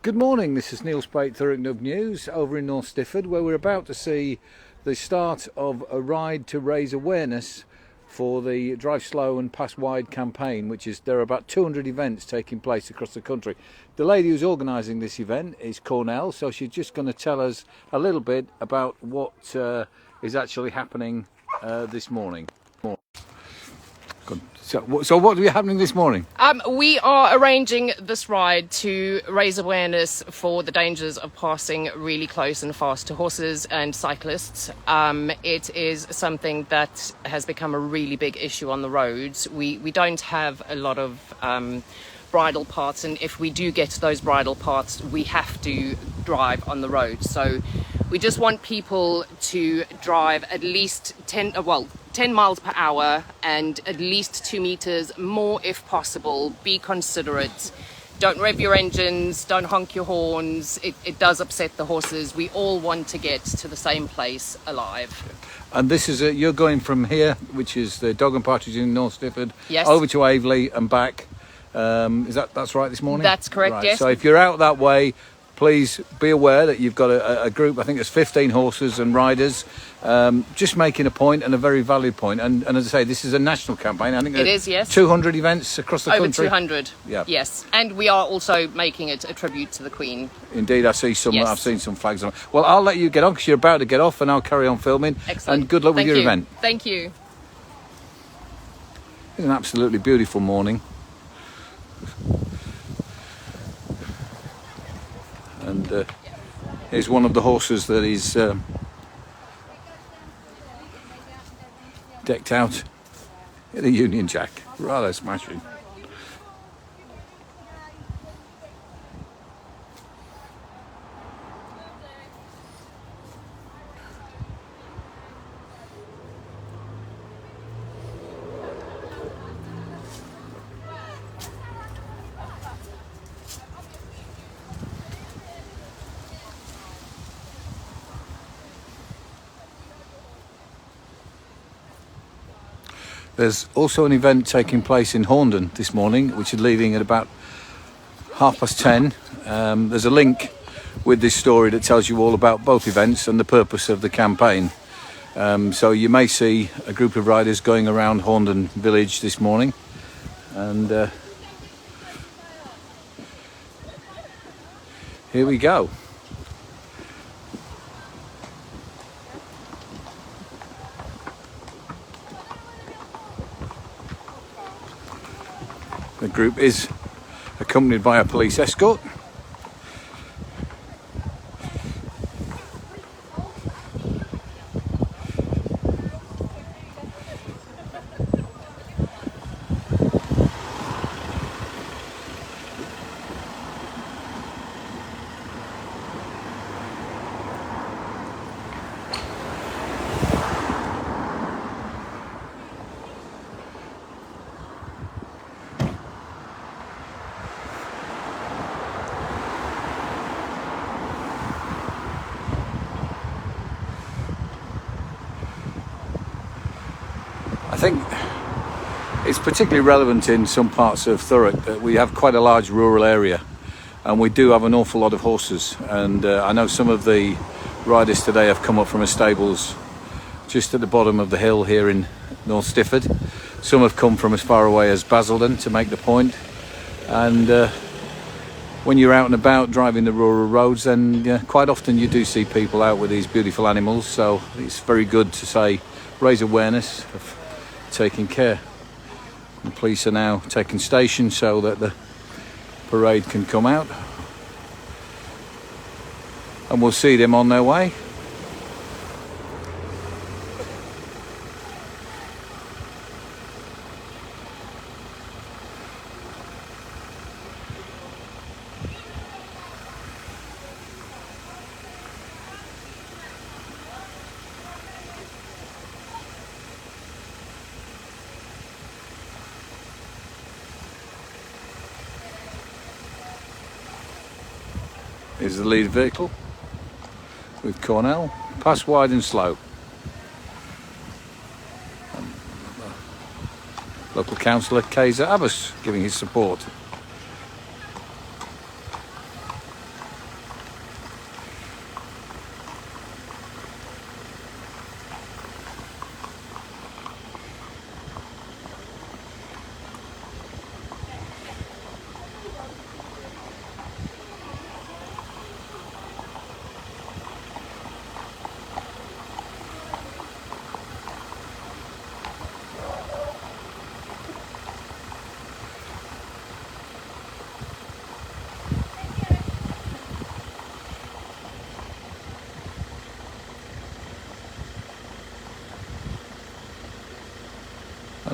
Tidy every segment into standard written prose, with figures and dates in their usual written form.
Good morning, this is Neil Spate, Thurrock Nub News, over in North Stifford, where we're about to see the start of a ride to raise awareness for the Drive Slow and Pass Wide campaign, there are about 200 events taking place across the country. The lady who's organising this event is Cornell, so she's just going to tell us a little bit about what is actually happening this morning. Good. So what will be happening this morning? We are arranging this ride to raise awareness for the dangers of passing really close and fast to horses and cyclists. It is something that has become a really big issue on the roads. We don't have a lot of bridle paths, and if we do get to those bridle paths, we have to drive on the road. So we just want people to drive at least 10 miles per hour and at least 2 meters more if possible. Be considerate. Don't rev your engines, don't honk your horns. It does upset the horses. We all want to get to the same place alive. And this is you're going from here, which is the Dog and Partridge in North Stifford, Yes. over to Aveley and back. That's right this morning? That's correct, right. yes. So if you're out that way, please be aware that you've got a group, I think there's 15 horses and riders, just making a point, and a very valid point. And as I say, this is a national campaign. I think it is, yes. 200 events across the country. Over 200, yeah. Yes. And we are also making it a tribute to the Queen. Indeed, I see some. Yes. I've seen some flags on. Well, I'll let you get on because you're about to get off, and I'll carry on filming. Excellent. And good luck with your event. Thank you. It's an absolutely beautiful morning. And here's one of the horses that is decked out in a Union Jack. Rather smashing. There's also an event taking place in Horndon this morning, which is leaving at about 10:30. There's a link with this story that tells you all about both events and the purpose of the campaign. So you may see a group of riders going around Horndon village this morning. And here we go. The group is accompanied by a police escort. I think it's particularly relevant in some parts of Thurrock that we have quite a large rural area, and we do have an awful lot of horses. And I know some of the riders today have come up from a stables just at the bottom of the hill here in North Stifford. Some have come from as far away as Basildon to make the point. And when you're out and about driving the rural roads, then quite often you do see people out with these beautiful animals. So it's very good to say, raise awareness of taking care. The police are now taking station so that the parade can come out, and we'll see them on their way. Here's the lead vehicle with Cornell. Pass wide and slow. Local councillor Kaiser Abbas giving his support.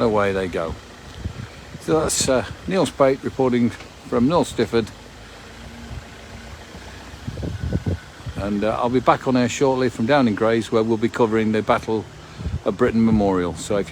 away they go. So that's Neil Spate reporting from North Stifford, and I'll be back on air shortly from down in Grays, where we'll be covering the Battle of Britain Memorial. So if